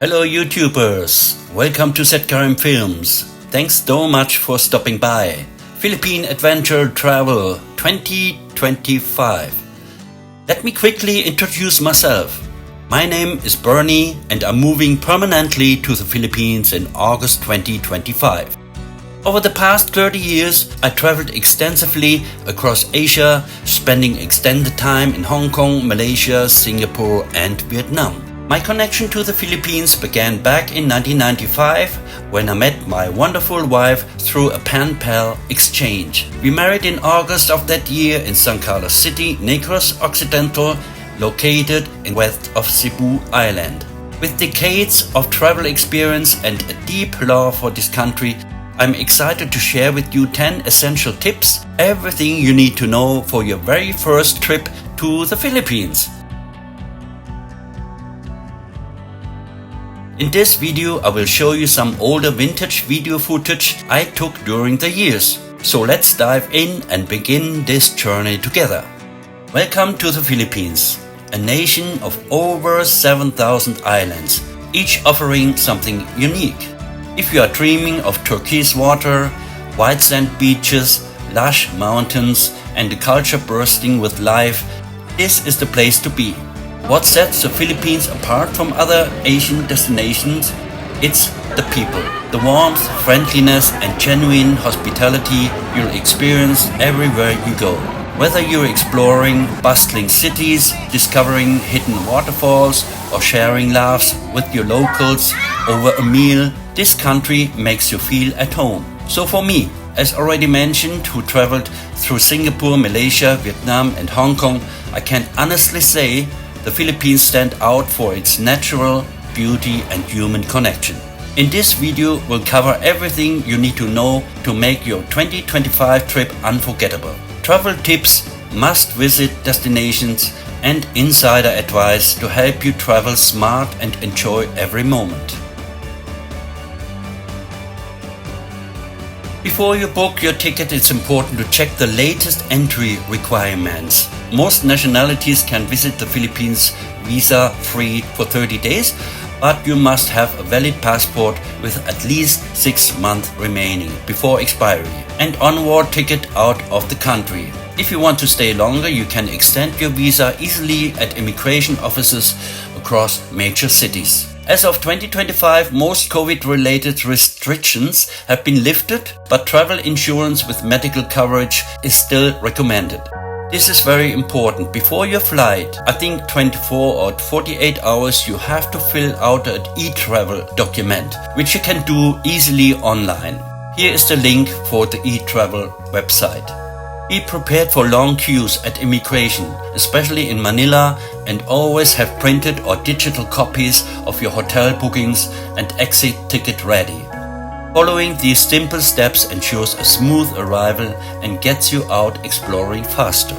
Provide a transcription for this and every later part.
Hello YouTubers, welcome to Setkarim Films. Thanks so much for stopping by. Philippine Adventure Travel 2025. Let me quickly introduce myself. My name is Bernie and I'm moving permanently to the Philippines in August 2025. Over the past 30 years, I traveled extensively across Asia, spending extended time in Hong Kong, Malaysia, Singapore and Vietnam. My connection to the Philippines began back in 1995 when I met my wonderful wife through a pen-pal exchange. We married in August of that year in San Carlos City, Negros Occidental, located in west of Cebu Island. With decades of travel experience and a deep love for this country, I'm excited to share with you 10 essential tips, everything you need to know for your very first trip to the Philippines. In this video, I will show you some older vintage video footage I took during the years. So let's dive in and begin this journey together. Welcome to the Philippines, a nation of over 7,000 islands, each offering something unique. If you are dreaming of turquoise water, white sand beaches, lush mountains, and a culture bursting with life, this is the place to be. What sets the Philippines apart from other Asian destinations? It's the people. The warmth, friendliness and genuine hospitality you'll experience everywhere you go. Whether you're exploring bustling cities, discovering hidden waterfalls or sharing laughs with your locals over a meal, this country makes you feel at home. So for me, as already mentioned, who traveled through Singapore, Malaysia, Vietnam and Hong Kong, I can honestly say the Philippines stand out for its natural beauty and human connection. In this video, we'll cover everything you need to know to make your 2025 trip unforgettable. Travel tips, must-visit destinations, and insider advice to help you travel smart and enjoy every moment. Before you book your ticket, it's important to check the latest entry requirements. Most nationalities can visit the Philippines visa-free for 30 days, but you must have a valid passport with at least 6 months remaining before expiry and onward ticket out of the country. If you want to stay longer, you can extend your visa easily at immigration offices across major cities. As of 2025, most COVID-related restrictions have been lifted, but travel insurance with medical coverage is still recommended. This is very important. Before your flight, I think 24 or 48 hours, you have to fill out an e-travel document, which you can do easily online. Here is the link for the e-travel website. Be prepared for long queues at immigration, especially in Manila, and always have printed or digital copies of your hotel bookings and exit ticket ready. Following these simple steps ensures a smooth arrival and gets you out exploring faster.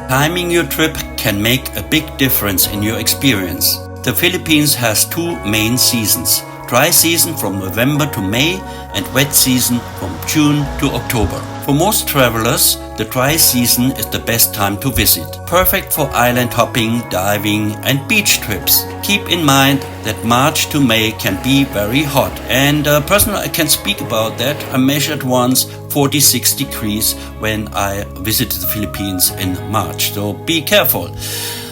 Timing your trip can make a big difference in your experience. The Philippines has two main seasons: dry season from November to May and wet season from June to October. For most travelers, the dry season is the best time to visit. Perfect for island hopping, diving and beach trips. Keep in mind that March to May can be very hot, and personally I can speak about that. I measured once 46 degrees when I visited the Philippines in March, so be careful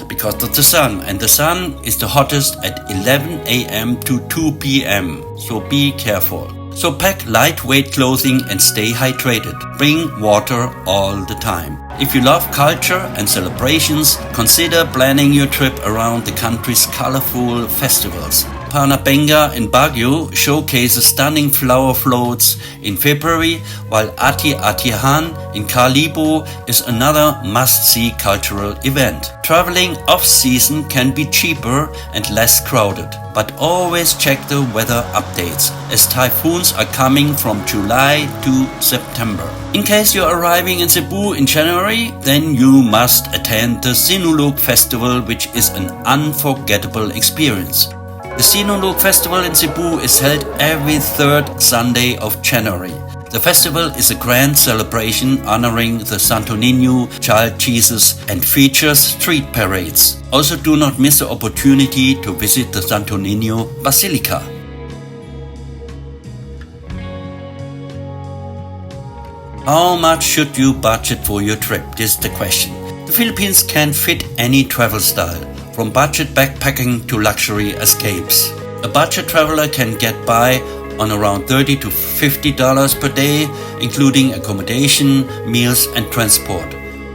because of the sun, and the sun is the hottest at 11 a.m. to 2 p.m. so be careful. So pack lightweight clothing and stay hydrated. Bring water all the time. If you love culture and celebrations, consider planning your trip around the country's colorful festivals. Panabenga in Baguio showcases stunning flower floats in February, while Ati-Atihan in Calibo is another must-see cultural event. Traveling off-season can be cheaper and less crowded, but always check the weather updates, as typhoons are coming from July to September. In case you're arriving in Cebu in January, then you must attend the Sinulog Festival, which is an unforgettable experience. The Sinulog Festival in Cebu is held every third Sunday of January. The festival is a grand celebration honoring the Santo Niño, child Jesus, and features street parades. Also do not miss the opportunity to visit the Santo Niño Basilica. How much should you budget for your trip? This is the question. The Philippines can fit any travel style, from budget backpacking to luxury escapes. A budget traveler can get by on around $30 to $50 per day, including accommodation, meals, and transport.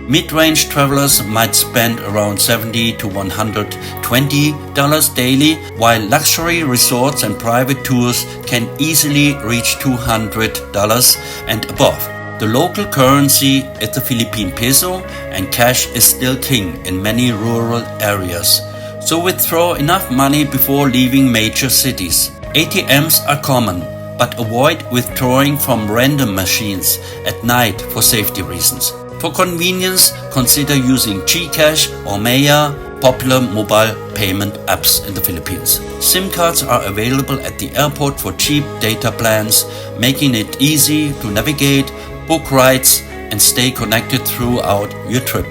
Mid-range travelers might spend around $70 to $120 daily, while luxury resorts and private tours can easily reach $200 and above. The local currency is the Philippine peso, and cash is still king in many rural areas. So withdraw enough money before leaving major cities. ATMs are common, but avoid withdrawing from random machines at night for safety reasons. For convenience, consider using GCash or Maya, popular mobile payment apps in the Philippines. SIM cards are available at the airport for cheap data plans, making it easy to navigate, book rides, and stay connected throughout your trip.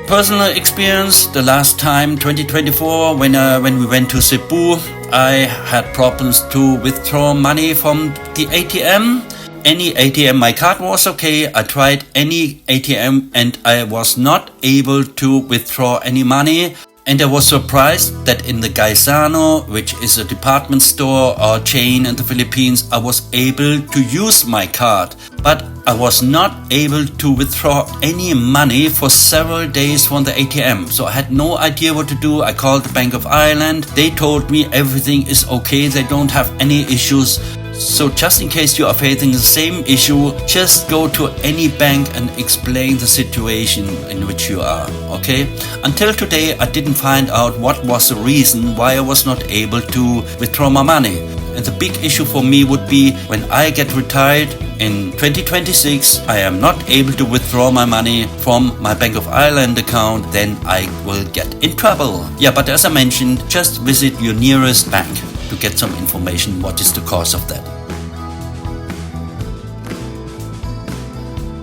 Personal experience, the last time, 2024, when we went to Cebu, I had problems to withdraw money from the ATM. Any ATM, my card was okay. I tried any ATM and I was not able to withdraw any money. And I was surprised that in the Gaisano, which is a department store or chain in the Philippines, I was able to use my card. But I was not able to withdraw any money for several days from the ATM. So I had no idea what to do. I called the Bank of Ireland. They told me everything is okay. They don't have any issues. So just in case you are facing the same issue, just go to any bank and explain the situation in which you are, okay? Until today, I didn't find out what was the reason why I was not able to withdraw my money. And the big issue for me would be when I get retired in 2026, I am not able to withdraw my money from my Bank of Ireland account, then I will get in trouble. Yeah, but as I mentioned, just visit your nearest bank to get some information what is the cause of that.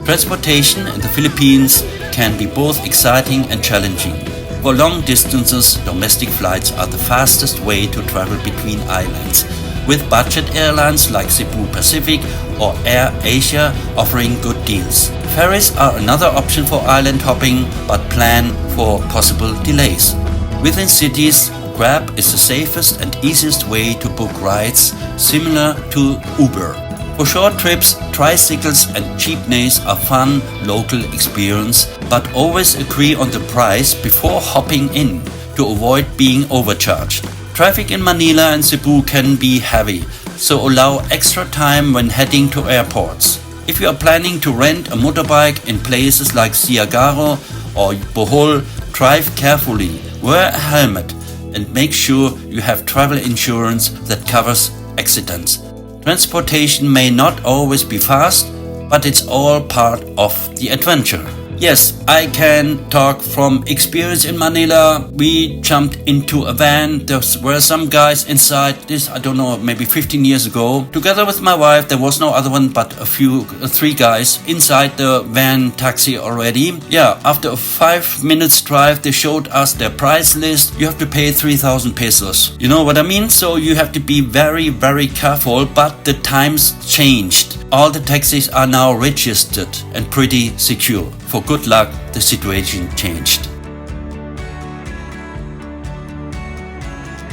Transportation in the Philippines can be both exciting and challenging. For long distances, domestic flights are the fastest way to travel between islands, with budget airlines like Cebu Pacific or Air Asia offering good deals. Ferries are another option for island hopping, but plan for possible delays. Within cities, Grab is the safest and easiest way to book rides, similar to Uber. For short trips, tricycles and jeepneys are fun local experience, but always agree on the price before hopping in to avoid being overcharged. Traffic in Manila and Cebu can be heavy, so allow extra time when heading to airports. If you are planning to rent a motorbike in places like Siargao or Bohol, drive carefully, wear a helmet, and make sure you have travel insurance that covers accidents. Transportation may not always be fast, but it's all part of the adventure. Yes, I can talk from experience in Manila. We jumped into a van. There were some guys inside this, I don't know, maybe 15 years ago. Together with my wife, there was no other one but three guys inside the van taxi already. Yeah, after a 5 minutes drive, they showed us their price list. You have to pay 3,000 pesos. You know what I mean? So you have to be very, very careful, but the times changed. All the taxis are now registered and pretty secure. For good luck, the situation changed.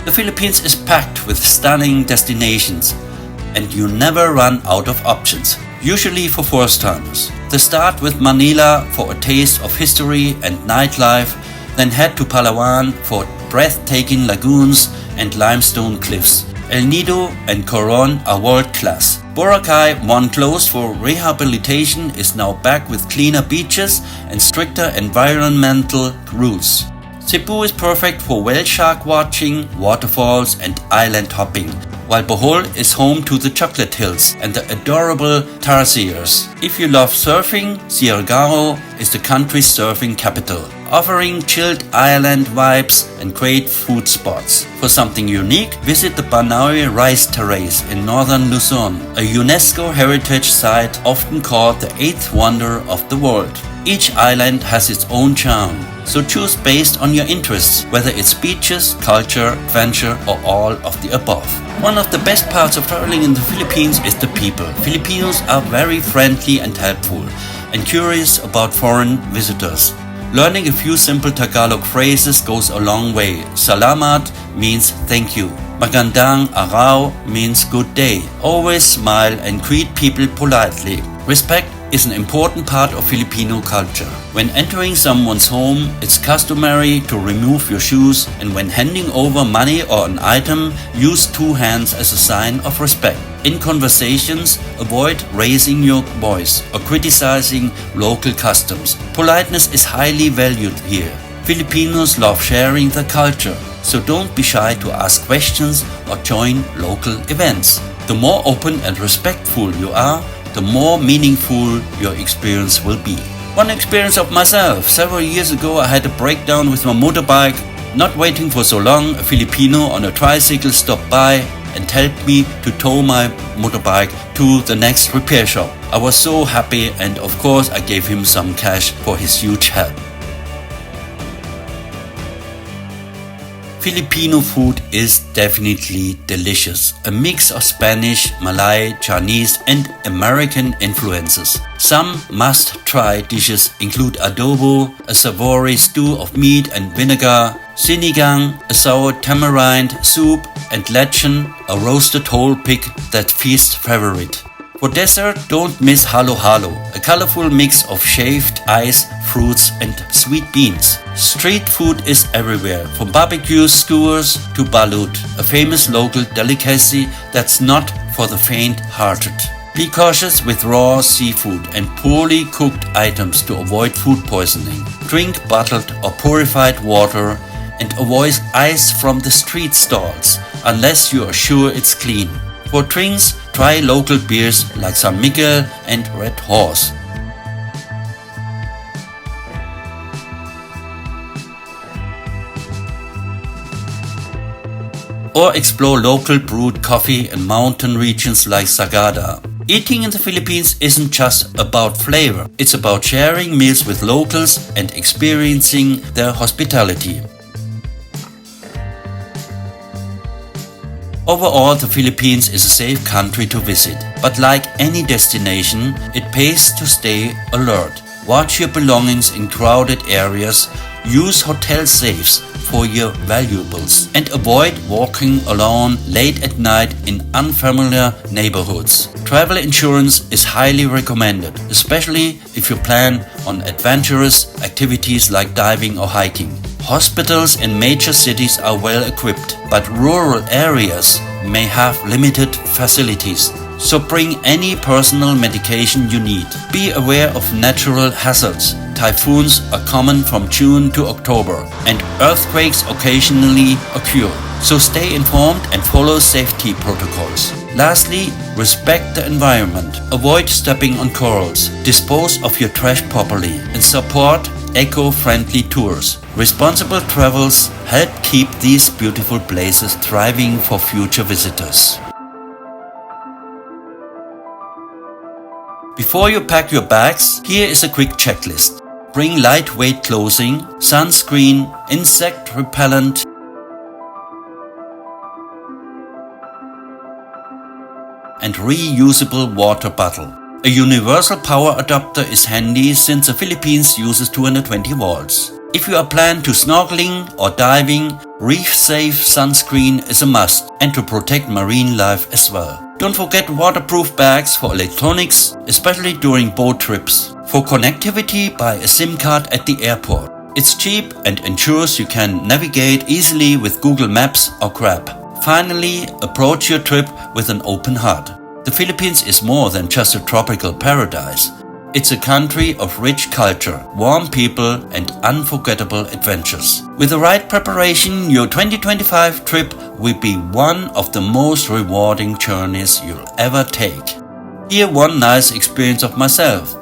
The Philippines is packed with stunning destinations, and you never run out of options, usually for first-timers. They start with Manila for a taste of history and nightlife, then head to Palawan for breathtaking lagoons and limestone cliffs. El Nido and Coron are world-class. Boracay, one closed for rehabilitation, is now back with cleaner beaches and stricter environmental rules. Cebu is perfect for whale shark watching, waterfalls and island hopping, while Bohol is home to the Chocolate Hills and the adorable tarsiers. If you love surfing, Siargao is the country's surfing capital. offering chilled island vibes and great food spots. For something unique, visit the Banaue Rice Terrace in northern Luzon, a UNESCO heritage site often called the eighth wonder of the world. Each island has its own charm, so choose based on your interests, whether it's beaches, culture, adventure, or all of the above. One of the best parts of traveling in the Philippines is the people. Filipinos are very friendly and helpful, and curious about foreign visitors. Learning a few simple Tagalog phrases goes a long way. Salamat means thank you. Magandang araw means good day. Always smile and greet people politely. Respect is an important part of Filipino culture. When entering someone's home, it's customary to remove your shoes, and when handing over money or an item, use two hands as a sign of respect. In conversations, avoid raising your voice or criticizing local customs. Politeness is highly valued here. Filipinos love sharing their culture, so don't be shy to ask questions or join local events. The more open and respectful you are, the more meaningful your experience will be. One experience of myself. Several years ago I had a breakdown with my motorbike. Not waiting for so long, a Filipino on a tricycle stopped by and helped me to tow my motorbike to the next repair shop. I was so happy, and of course I gave him some cash for his huge help. Filipino food is definitely delicious, a mix of Spanish, Malay, Chinese and American influences. Some must-try dishes include adobo, a savory stew of meat and vinegar, sinigang, a sour tamarind soup, and lechon, a roasted whole pig that feast favorite. For dessert, don't miss halo-halo, a colorful mix of shaved ice, fruits and sweet beans. Street food is everywhere, from barbecue skewers to balut, a famous local delicacy that's not for the faint-hearted. Be cautious with raw seafood and poorly cooked items to avoid food poisoning. Drink bottled or purified water and avoid ice from the street stalls unless you are sure it's clean. For drinks, try local beers like San Miguel and Red Horse. Or explore local brewed coffee in mountain regions like Sagada. Eating in the Philippines isn't just about flavor, it's about sharing meals with locals and experiencing their hospitality. Overall, the Philippines is a safe country to visit, but like any destination, it pays to stay alert. Watch your belongings in crowded areas, use hotel safes for your valuables, and avoid walking alone late at night in unfamiliar neighborhoods. Travel insurance is highly recommended, especially if you plan on adventurous activities like diving or hiking. Hospitals in major cities are well equipped, but rural areas may have limited facilities. So bring any personal medication you need. Be aware of natural hazards. Typhoons are common from June to October, and earthquakes occasionally occur. So stay informed and follow safety protocols. Lastly, respect the environment. Avoid stepping on corals. Dispose of your trash properly and support eco-friendly tours. Responsible travels help keep these beautiful places thriving for future visitors. Before you pack your bags, here is a quick checklist. Bring lightweight clothing, sunscreen, insect repellent, and reusable water bottle. A universal power adapter is handy since the Philippines uses 220 volts. If you are planned to snorkeling or diving, reef-safe sunscreen is a must, and to protect marine life as well. Don't forget waterproof bags for electronics, especially during boat trips. For connectivity, buy a SIM card at the airport. It's cheap and ensures you can navigate easily with Google Maps or Grab. Finally, approach your trip with an open heart. The Philippines is more than just a tropical paradise. It's a country of rich culture, warm people, and unforgettable adventures. With the right preparation, your 2025 trip will be one of the most rewarding journeys you'll ever take. Here one nice experience of myself.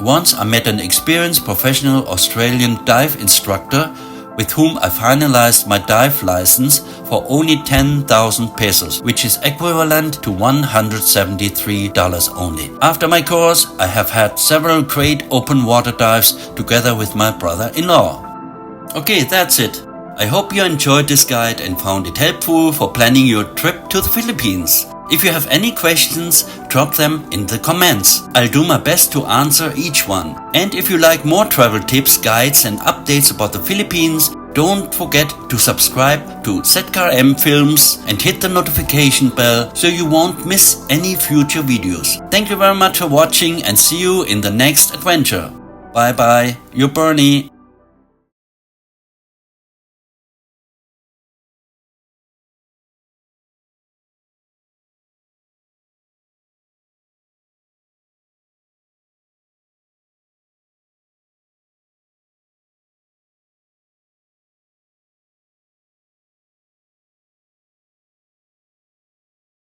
Once I met an experienced professional Australian dive instructor with whom I finalized my dive license for only 10,000 pesos, which is equivalent to $173 only. After my course, I have had several great open water dives together with my brother-in-law. Okay, that's it. I hope you enjoyed this guide and found it helpful for planning your trip to the Philippines. If you have any questions, drop them in the comments. I'll do my best to answer each one. And if you like more travel tips, guides and updates about the Philippines, don't forget to subscribe to ZKM Films and hit the notification bell so you won't miss any future videos. Thank you very much for watching and see you in the next adventure. Bye bye, your Bernie.